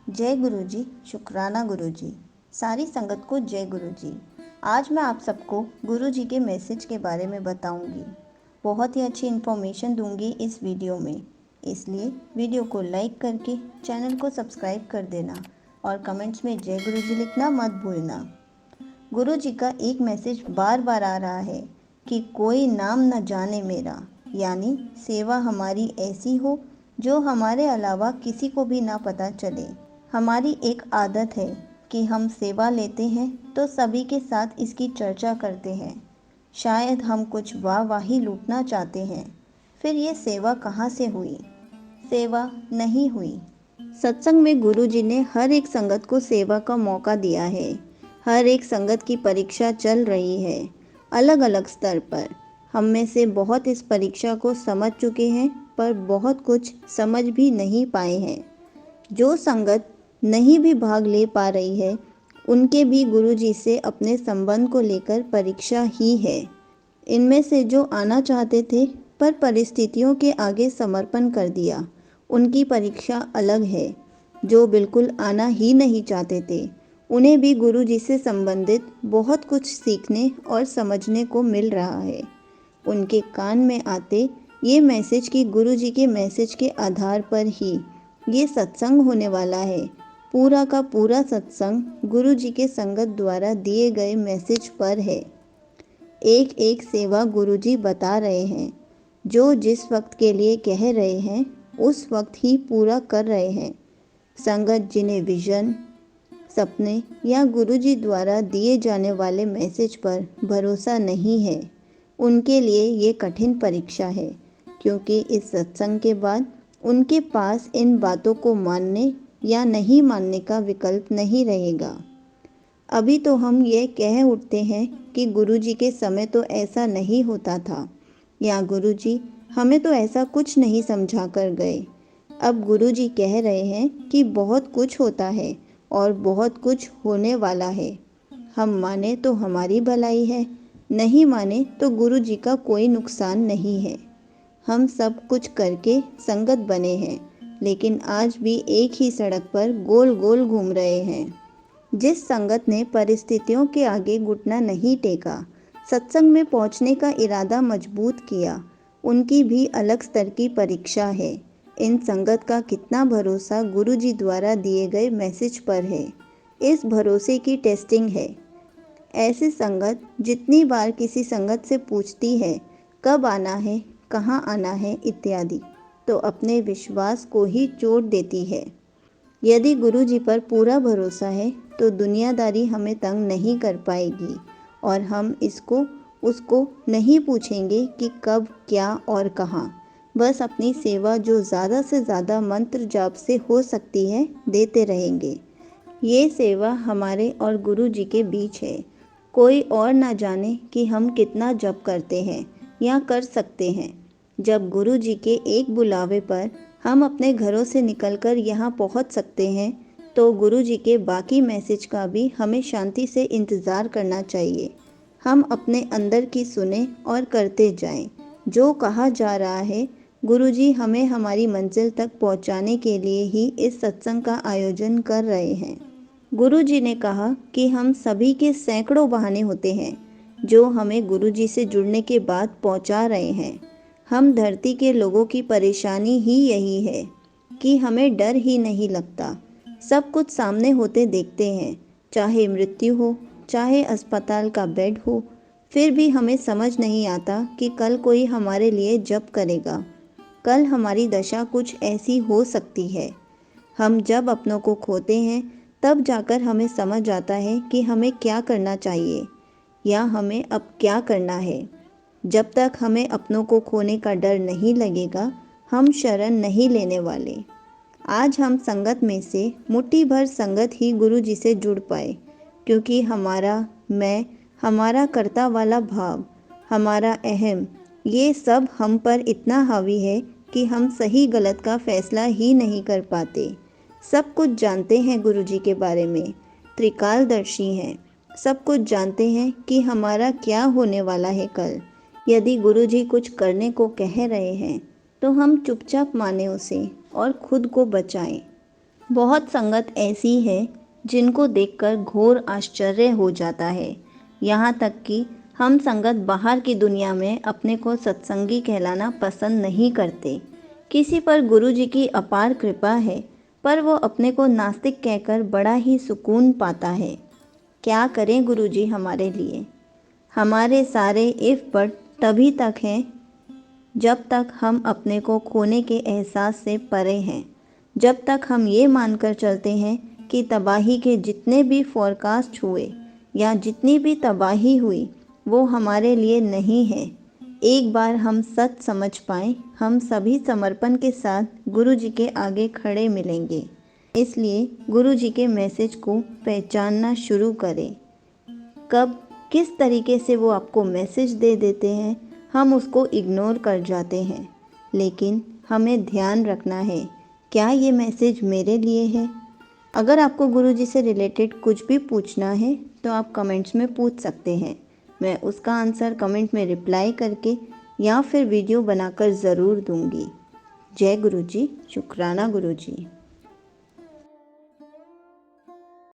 जय गुरु जी, शुक्राना गुरु जी। सारी संगत को जय गुरु जी। आज मैं आप सबको गुरु जी के मैसेज के बारे में बताऊंगी। बहुत ही अच्छी इन्फॉर्मेशन दूंगी इस वीडियो में, इसलिए वीडियो को लाइक करके चैनल को सब्सक्राइब कर देना और कमेंट्स में जय गुरु जी लिखना मत भूलना। गुरु जी का एक मैसेज बार बार आ रहा है कि कोई नाम न जाने मेरा, यानी सेवा हमारी ऐसी हो जो हमारे अलावा किसी को भी ना पता चले। हमारी एक आदत है कि हम सेवा लेते हैं तो सभी के साथ इसकी चर्चा करते हैं। शायद हम कुछ वाहवाही लूटना चाहते हैं। फिर ये सेवा कहाँ से हुई? सेवा नहीं हुई। सत्संग में गुरु जी ने हर एक संगत को सेवा का मौका दिया है। हर एक संगत की परीक्षा चल रही है, अलग अलग स्तर पर। हम में से बहुत इस परीक्षा को समझ चुके हैं, पर बहुत कुछ समझ भी नहीं पाए हैं। जो संगत नहीं भी भाग ले पा रही है, उनके भी गुरु जी से अपने संबंध को लेकर परीक्षा ही है। इनमें से जो आना चाहते थे पर परिस्थितियों के आगे समर्पण कर दिया, उनकी परीक्षा अलग है। जो बिल्कुल आना ही नहीं चाहते थे, उन्हें भी गुरु जी से संबंधित बहुत कुछ सीखने और समझने को मिल रहा है। उनके कान में आते ये मैसेज कि गुरु जी के मैसेज के आधार पर ही ये सत्संग होने वाला है। पूरा का पूरा सत्संग गुरु जी के संगत द्वारा दिए गए मैसेज पर है। एक एक सेवा गुरु जी बता रहे हैं। जो जिस वक्त के लिए कह रहे हैं, उस वक्त ही पूरा कर रहे हैं। संगत जिन्हें विजन, सपने या गुरु जी द्वारा दिए जाने वाले मैसेज पर भरोसा नहीं है, उनके लिए ये कठिन परीक्षा है, क्योंकि इस सत्संग के बाद उनके पास इन बातों को मानने या नहीं मानने का विकल्प नहीं रहेगा। अभी तो हम ये कह उठते हैं कि गुरु जी के समय तो ऐसा नहीं होता था, या गुरु जी हमें तो ऐसा कुछ नहीं समझा कर गए। अब गुरु जी कह रहे हैं कि बहुत कुछ होता है और बहुत कुछ होने वाला है। हम माने तो हमारी भलाई है, नहीं माने तो गुरु जी का कोई नुकसान नहीं है। हम सब कुछ करके संगत बने हैं, लेकिन आज भी एक ही सड़क पर गोल गोल घूम रहे हैं। जिस संगत ने परिस्थितियों के आगे घुटना नहीं टेका, सत्संग में पहुंचने का इरादा मजबूत किया, उनकी भी अलग स्तर की परीक्षा है। इन संगत का कितना भरोसा गुरु जी द्वारा दिए गए मैसेज पर है, इस भरोसे की टेस्टिंग है। ऐसी संगत जितनी बार किसी संगत से पूछती है कब आना है, कहाँ आना है इत्यादि, तो अपने विश्वास को ही चोट देती है। यदि गुरु जी पर पूरा भरोसा है तो दुनियादारी हमें तंग नहीं कर पाएगी, और हम इसको उसको नहीं पूछेंगे कि कब, क्या और कहाँ। बस अपनी सेवा जो ज़्यादा से ज़्यादा मंत्र जाप से हो सकती है देते रहेंगे। ये सेवा हमारे और गुरु जी के बीच है। कोई और ना जाने कि हम कितना जप करते हैं या कर सकते हैं। जब गुरु जी के एक बुलावे पर हम अपने घरों से निकलकर यहाँ पहुँच सकते हैं, तो गुरु जी के बाकी मैसेज का भी हमें शांति से इंतज़ार करना चाहिए। हम अपने अंदर की सुने और करते जाएं। जो कहा जा रहा है, गुरु जी हमें हमारी मंजिल तक पहुँचाने के लिए ही इस सत्संग का आयोजन कर रहे हैं। गुरु जी ने कहा कि हम सभी के सैकड़ों बहाने होते हैं, जो हमें गुरु जी से जुड़ने के बाद पहुँचा रहे हैं। हम धरती के लोगों की परेशानी ही यही है कि हमें डर ही नहीं लगता। सब कुछ सामने होते देखते हैं, चाहे मृत्यु हो, चाहे अस्पताल का बेड हो, फिर भी हमें समझ नहीं आता कि कल कोई हमारे लिए जप करेगा। कल हमारी दशा कुछ ऐसी हो सकती है। हम जब अपनों को खोते हैं, तब जाकर हमें समझ आता है कि हमें क्या करना चाहिए या हमें अब क्या करना है। जब तक हमें अपनों को खोने का डर नहीं लगेगा, हम शरण नहीं लेने वाले। आज हम संगत में से मुट्ठी भर संगत ही गुरु जी से जुड़ पाए, क्योंकि हमारा मैं, हमारा कर्ता वाला भाव, हमारा अहम, ये सब हम पर इतना हावी है कि हम सही गलत का फैसला ही नहीं कर पाते। सब कुछ जानते हैं गुरु जी के बारे में, त्रिकालदर्शी हैं, सब कुछ जानते हैं कि हमारा क्या होने वाला है कल। यदि गुरु जी कुछ करने को कह रहे हैं, तो हम चुपचाप माने उसे और खुद को बचाएं। बहुत संगत ऐसी है जिनको देखकर घोर आश्चर्य हो जाता है। यहाँ तक कि हम संगत बाहर की दुनिया में अपने को सत्संगी कहलाना पसंद नहीं करते। किसी पर गुरुजी की अपार कृपा है, पर वो अपने को नास्तिक कहकर बड़ा ही सुकून पाता है। क्या करें गुरुजी हमारे लिए? हमारे सारे एफर्ट तभी तक हैं जब तक हम अपने को खोने के एहसास से परे हैं। जब तक हम ये मानकर चलते हैं कि तबाही के जितने भी फोरकास्ट हुए या जितनी भी तबाही हुई वो हमारे लिए नहीं है। एक बार हम सच समझ पाएं, हम सभी समर्पण के साथ गुरु जी के आगे खड़े मिलेंगे। इसलिए गुरु जी के मैसेज को पहचानना शुरू करें। कब किस तरीके से वो आपको मैसेज दे देते हैं, हम उसको इग्नोर कर जाते हैं। लेकिन हमें ध्यान रखना है, क्या ये मैसेज मेरे लिए है? अगर आपको गुरुजी से रिलेटेड कुछ भी पूछना है तो आप कमेंट्स में पूछ सकते हैं। मैं उसका आंसर कमेंट में रिप्लाई करके या फिर वीडियो बनाकर ज़रूर दूंगी। जय गुरुजी, शुक्राना गुरुजी।